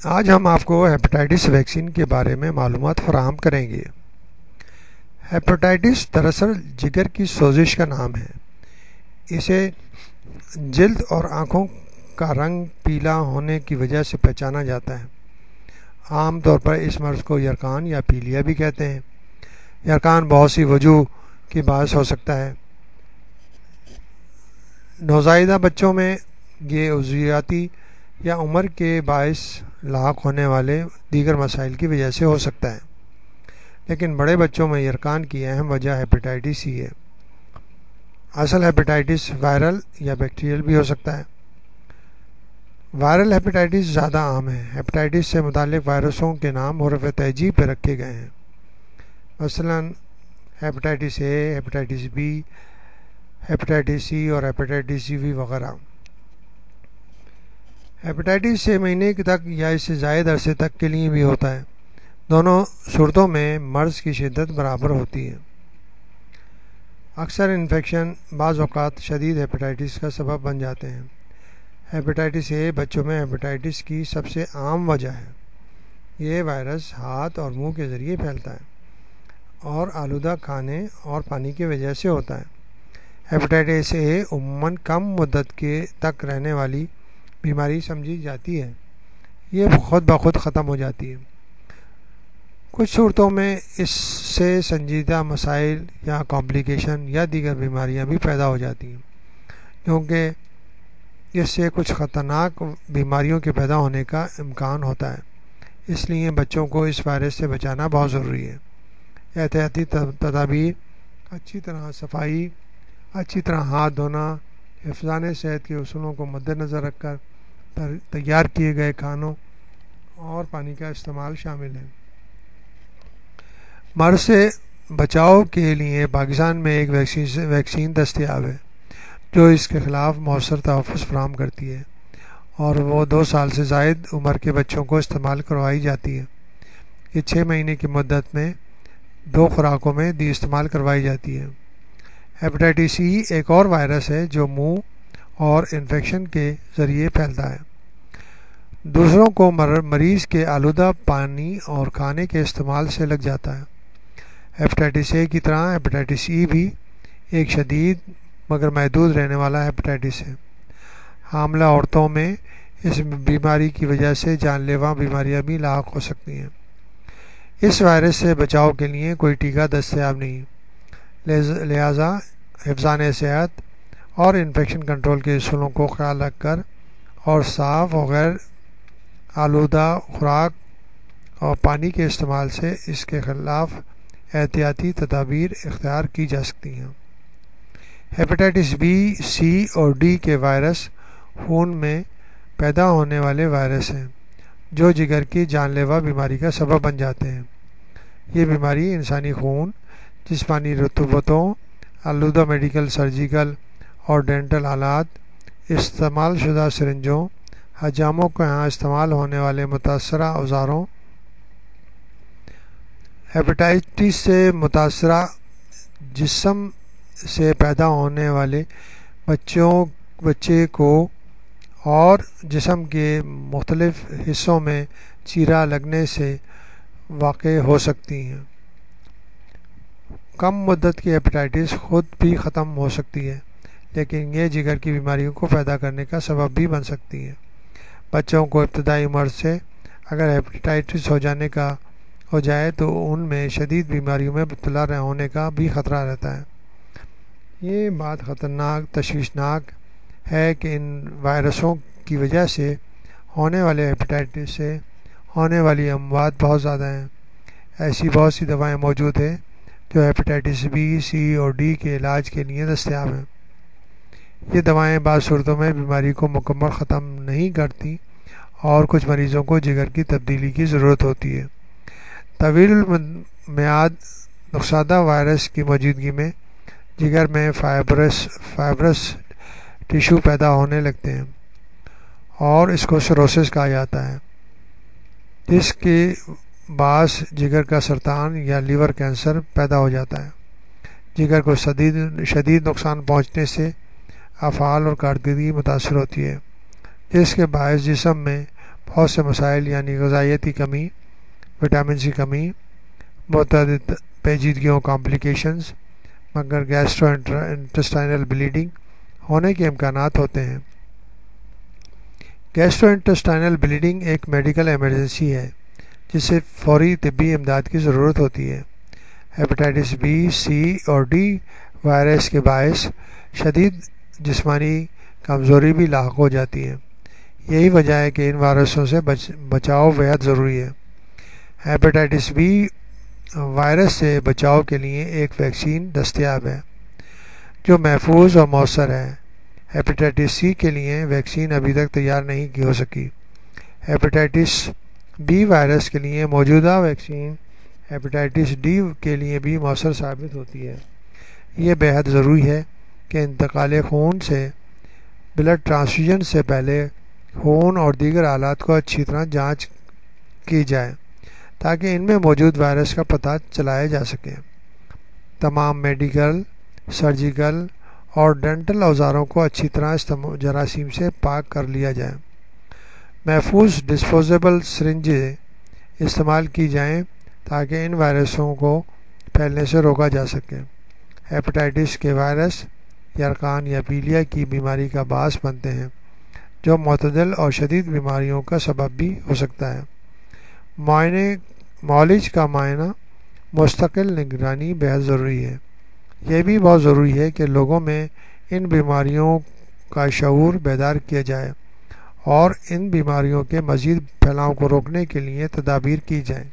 آج ہم آپ کو ہیپاٹائٹس ویکسین کے بارے میں معلومات فراہم کریں گے۔ ہیپاٹائٹس دراصل جگر کی سوزش کا نام ہے۔ اسے جلد اور آنکھوں کا رنگ پیلا ہونے کی وجہ سے پہچانا جاتا ہے۔ عام طور پر اس مرض کو یرقان یا پیلیا بھی کہتے ہیں۔ یرقان بہت سی وجوہ کی باعث ہو سکتا ہے۔ نوزائیدہ بچوں میں یہ عضویاتی یا عمر کے باعث لاحق ہونے والے دیگر مسائل کی وجہ سے ہو سکتا ہے، لیکن بڑے بچوں میں یرقان کی اہم وجہ ہیپاٹائٹس ہی ہے۔ اصل ہیپاٹائٹس وائرل یا بیکٹیریل بھی ہو سکتا ہے۔ وائرل ہیپاٹائٹس زیادہ عام ہے۔ ہیپاٹائٹس سے متعلق وائرسوں کے نام حروف تہجی پہ رکھے گئے ہیں، مثلاً hepatitis A, hepatitis B, hepatitis C اور ہیپاٹائٹس وی وغیرہ۔ ہیپاٹائٹس 6 مہینے تک یا اس سے زائد عرصے تک کے لیے بھی ہوتا ہے۔ دونوں صورتوں میں مرض کی شدت برابر ہوتی ہے۔ اکثر انفیکشن بعض اوقات شدید ہیپاٹائٹس کا سبب بن جاتے ہیں۔ ہیپاٹائٹس اے بچوں میں ہیپاٹائٹس کی سب سے عام وجہ ہے۔ یہ وائرس ہاتھ اور منہ کے ذریعے پھیلتا ہے اور آلودہ کھانے اور پانی کی وجہ سے ہوتا ہے۔ ہیپاٹائٹس اے عموماً کم مدت کے تک رہنے والی بیماری سمجھی جاتی ہے۔ یہ خود بخود ختم ہو جاتی ہے۔ کچھ صورتوں میں اس سے سنجیدہ مسائل یا کمپلیکیشن یا دیگر بیماریاں بھی پیدا ہو جاتی ہیں، کیونکہ اس سے کچھ خطرناک بیماریوں کے پیدا ہونے کا امکان ہوتا ہے۔ اس لیے بچوں کو اس وائرس سے بچانا بہت ضروری ہے۔ احتیاطی تدابیر، اچھی طرح صفائی، اچھی طرح ہاتھ دھونا، حفظان صحت کے اصولوں کو مد نظر رکھ کر تیار کیے گئے کھانوں اور پانی کا استعمال شامل ہے۔ مرض سے بچاؤ کے لیے پاکستان میں ایک ویکسین دستیاب ہے جو اس کے خلاف مؤثر تحفظ فراہم کرتی ہے، اور وہ 2 سال سے زائد عمر کے بچوں کو استعمال کروائی جاتی ہے۔ یہ 6 مہینے کی مدت میں 2 خوراکوں میں استعمال کروائی جاتی ہے۔ ہیپاٹائٹس ای ایک اور وائرس ہے جو منہ اور انفیکشن کے ذریعے پھیلتا ہے۔ دوسروں کو مریض کے آلودہ پانی اور کھانے کے استعمال سے لگ جاتا ہے۔ ہیپاٹائٹس اے کی طرح ہیپاٹائٹس ای بھی ایک شدید مگر محدود رہنے والا ہیپاٹائٹس ہے۔ حاملہ عورتوں میں اس بیماری کی وجہ سے جان لیوا بیماریاں بھی لاحق ہو سکتی ہیں۔ اس وائرس سے بچاؤ کے لیے کوئی ٹیکہ دستیاب نہیں، لہذا حفظان صحت اور انفیکشن کنٹرول کے اصولوں کو خیال رکھ کر اور صاف اور غیر آلودہ خوراک اور پانی کے استعمال سے اس کے خلاف احتیاطی تدابیر اختیار کی جا سکتی ہیں۔ ہیپاٹائٹس بی، سی اور ڈی کے وائرس خون میں پیدا ہونے والے وائرس ہیں جو جگر کی جان لیوا بیماری کا سبب بن جاتے ہیں۔ یہ بیماری انسانی خون، جسمانی رطوبتوں، آلودہ میڈیکل، سرجیکل اور ڈینٹل آلات، استعمال شدہ سرنجوں، حجاموں کے ہاں استعمال ہونے والے متاثرہ اوزاروں، ہیپاٹائٹس سے متاثرہ جسم سے پیدا ہونے والے بچے کو اور جسم کے مختلف حصوں میں چیرا لگنے سے واقع ہو سکتی ہیں۔ کم مدت کی ہیپاٹائٹس خود بھی ختم ہو سکتی ہے، لیکن یہ جگر کی بیماریوں کو پیدا کرنے کا سبب بھی بن سکتی ہے۔ بچوں کو ابتدائی عمر سے اگر ہیپاٹائٹس ہو جائے تو ان میں شدید بیماریوں میں مبتلا ہونے کا بھی خطرہ رہتا ہے۔ یہ بات تشویشناک ہے کہ ان وائرسوں کی وجہ سے ہونے والے ہیپاٹائٹس سے ہونے والی اموات بہت زیادہ ہیں۔ ایسی بہت سی دوائیں موجود ہیں جو ہیپاٹائٹس بی، سی اور ڈی کے علاج کے لیے دستیاب ہیں۔ یہ دوائیں بعض صورتوں میں بیماری کو مکمل ختم نہیں کرتی اور کچھ مریضوں کو جگر کی تبدیلی کی ضرورت ہوتی ہے۔ طویل المیعاد نقصادہ وائرس کی موجودگی میں جگر میں فائبرس ٹیشو پیدا ہونے لگتے ہیں اور اس کو سروسس کہا جاتا ہے، جس کے باعث جگر کا سرطان یا لیور کینسر پیدا ہو جاتا ہے۔ جگر کو شدید نقصان پہنچنے سے افعال اور کارکردگی متاثر ہوتی ہے، جس کے باعث جسم میں بہت سے مسائل یعنی غذائیتی کمی، وٹامن کی کمی، متعدد پیچیدگیوں کمپلیکیشنز، مگر گیسٹرو انٹسٹائنل بلیڈنگ ہونے کے امکانات ہوتے ہیں۔ گیسٹرو انٹسٹائنل بلیڈنگ ایک میڈیکل ایمرجنسی ہے جس سے فوری طبی امداد کی ضرورت ہوتی ہے۔ ہیپاٹائٹس بی، سی اور ڈی وائرس کے باعث شدید جسمانی کمزوری بھی لاحق ہو جاتی ہے۔ یہی وجہ ہے کہ ان وائرسوں سے بچاؤ بیحد ضروری ہے۔ ہیپاٹائٹس بی وائرس سے بچاؤ کے لیے ایک ویکسین دستیاب ہے جو محفوظ اور مؤثر ہے۔ ہیپاٹائٹس سی کے لیے ویکسین ابھی تک تیار نہیں ہو سکی۔ ہیپاٹائٹس بی وائرس کے لیے موجودہ ویکسین ہیپاٹائٹس ڈی کے لیے بھی مؤثر ثابت ہوتی ہے۔ یہ بیحد ضروری ہے کہ انتقال خون سے بلڈ ٹرانسفیوژن سے پہلے خون اور دیگر آلات کو اچھی طرح جانچ کی جائے تاکہ ان میں موجود وائرس کا پتہ چلایا جا سکے۔ تمام میڈیکل، سرجیکل اور ڈینٹل اوزاروں کو اچھی طرح جراثیم سے پاک کر لیا جائے۔ محفوظ ڈسپوزیبل سرنجیں استعمال کی جائیں تاکہ ان وائرسوں کو پھیلنے سے روکا جا سکے۔ ہیپاٹائٹس کے وائرس یرقان یا پیلیا کی بیماری کا باعث بنتے ہیں جو معتدل اور شدید بیماریوں کا سبب بھی ہو سکتا ہے۔ معالج کا معائنہ مستقل نگرانی بیحد ضروری ہے۔ یہ بھی بہت ضروری ہے کہ لوگوں میں ان بیماریوں کا شعور بیدار کیا جائے اور ان بیماریوں کے مزید پھیلاؤ کو روکنے کے لیے تدابیر کی جائیں۔